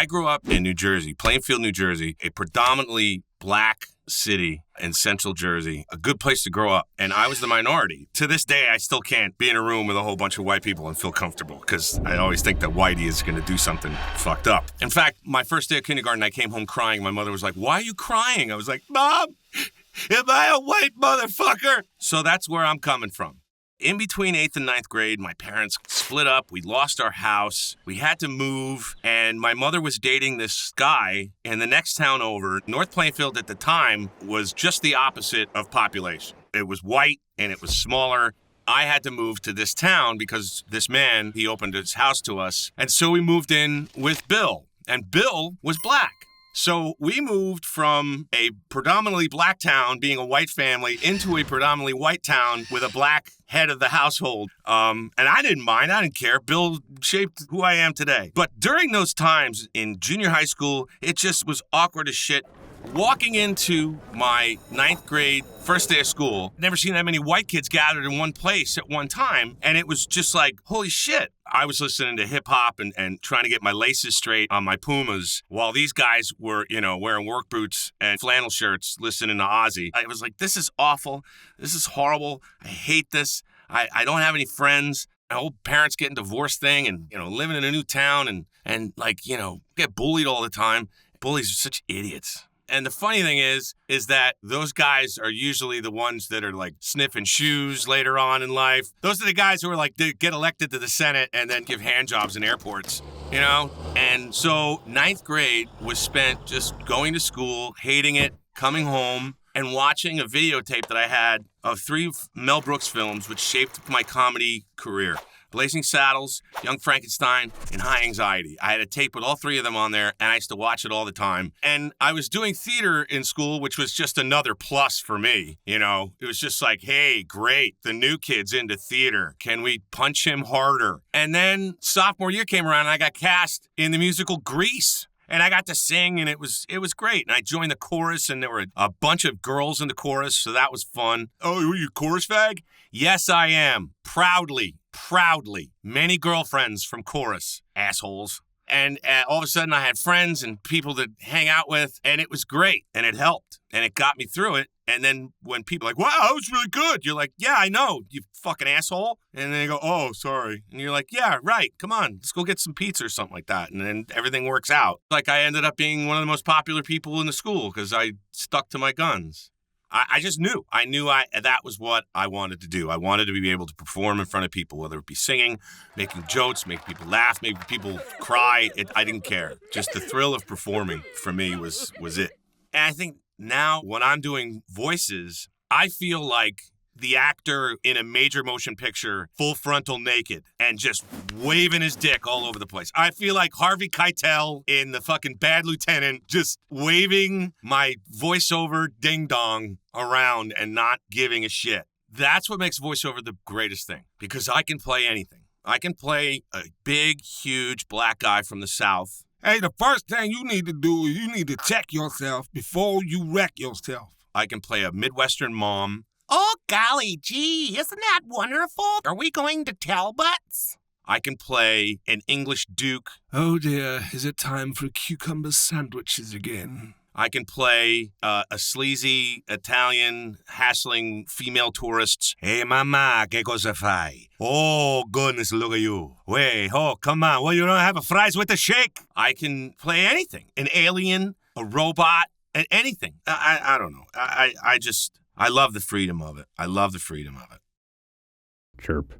I grew up in New Jersey, Plainfield, New Jersey, a predominantly black city in central Jersey, a good place to grow up. And I was the minority. To this day, I still can't be in a room with a whole bunch of white people and feel comfortable because I always think that whitey is going to do something fucked up. In fact, my first day of kindergarten, I came home crying. My mother was like, "Why are you crying?" I was like, "Mom, am I a white motherfucker?" So that's where I'm coming from. In between 8th and 9th grade, my parents split up. We lost our house. We had to move. And my mother was dating this guy in the next town over. North Plainfield at the time was just the opposite of population. It was white and it was smaller. I had to move to this town because this man, he opened his house to us. And so we moved in with Bill. And Bill was black. So we moved from a predominantly black town, being a white family, into a predominantly white town with a black head of the household. And I didn't mind. I didn't care. Bill shaped who I am today. But during those times in junior high school, it just was awkward as shit. Walking into my 9th grade first day of school, never seen that many white kids gathered in one place at one time. And it was just like, holy shit. I was listening to hip hop and trying to get my laces straight on my Pumas while these guys were, wearing work boots and flannel shirts listening to Ozzy. I was like, this is awful. This is horrible. I hate this. I don't have any friends. My old parents getting divorced thing and, living in a new town and get bullied all the time. Bullies are such idiots. And the funny thing is that those guys are usually the ones that are like sniffing shoes later on in life. Those are the guys who are like, they get elected to the Senate and then give hand jobs in airports, And so 9th grade was spent just going to school, hating it, coming home, and watching a videotape that I had of 3 Mel Brooks films which shaped my comedy career. Blazing Saddles, Young Frankenstein, and High Anxiety. I had a tape with all 3 of them on there, and I used to watch it all the time. And I was doing theater in school, which was just another plus for me, It was just like, hey, great, the new kid's into theater. Can we punch him harder? And then sophomore year came around, and I got cast in the musical Grease. And I got to sing, and it was great. And I joined the chorus, and there were a bunch of girls in the chorus, so that was fun. Oh, were you a chorus fag? Yes, I am. Proudly. Many girlfriends from chorus, assholes. And all of a sudden, I had friends and people to hang out with, and it was great, and it helped, and it got me through it. And then when people are like, wow, that was really good, you're like, yeah, I know, you fucking asshole. And then they go, oh, sorry. And you're like, yeah, right, come on, let's go get some pizza or something like that. And then everything works out. Like I ended up being one of the most popular people in the school because I stuck to my guns. I just knew. I knew that was what I wanted to do. I wanted to be able to perform in front of people, whether it be singing, making jokes, making people laugh, making people cry. I didn't care. Just the thrill of performing for me was it. And I think now when I'm doing voices, I feel like the actor in a major motion picture, full frontal naked, and just waving his dick all over the place. I feel like Harvey Keitel in the fucking Bad Lieutenant, just waving my voiceover ding-dong around and not giving a shit. That's what makes voiceover the greatest thing, because I can play anything. I can play a big, huge black guy from the South. Hey, the first thing you need to do is you need to check yourself before you wreck yourself. I can play a Midwestern mom. Oh, golly gee, isn't that wonderful? Are we going to Talbot's? I can play an English duke. Oh dear, is it time for cucumber sandwiches again? I can play a sleazy Italian hassling female tourists. Hey, mama, que cosa fai? Oh, goodness, look at you. Wait, oh, come on. Well, you don't have a fries with a shake? I can play anything. An alien, a robot, anything. I don't know. I love the freedom of it. I love the freedom of it. Chirp.